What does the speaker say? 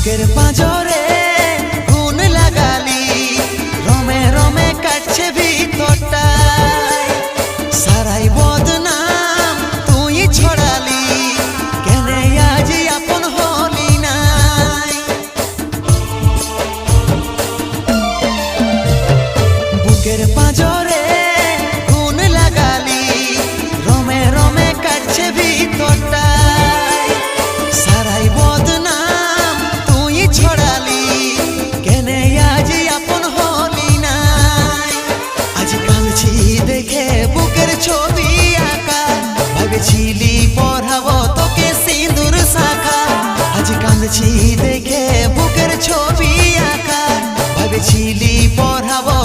বুকের পাঁজরে গুণ লাগালি, রমে রমে কাটছে ভিতরটায়। সারাই বদনাম তুই ছড়ালি, কেনে আজ আপন হলি নাই। বুকের পাঁজরে গুণ লাগালি, রমে রমে কাটছে ভিতরটায়। সারাই বদনাম তুই ছড়ালি, কেনে আজ আপন হলি নাই। আজ কাঁদছি দেখে বুকের ছবি আঁকা, ভেবেছিলি পড়াবো তোকে সিঁদুর শাখা। আজ কাঁদছি দেখে বুকের ছবি আঁকা, ভেবেছিলি পড়াবো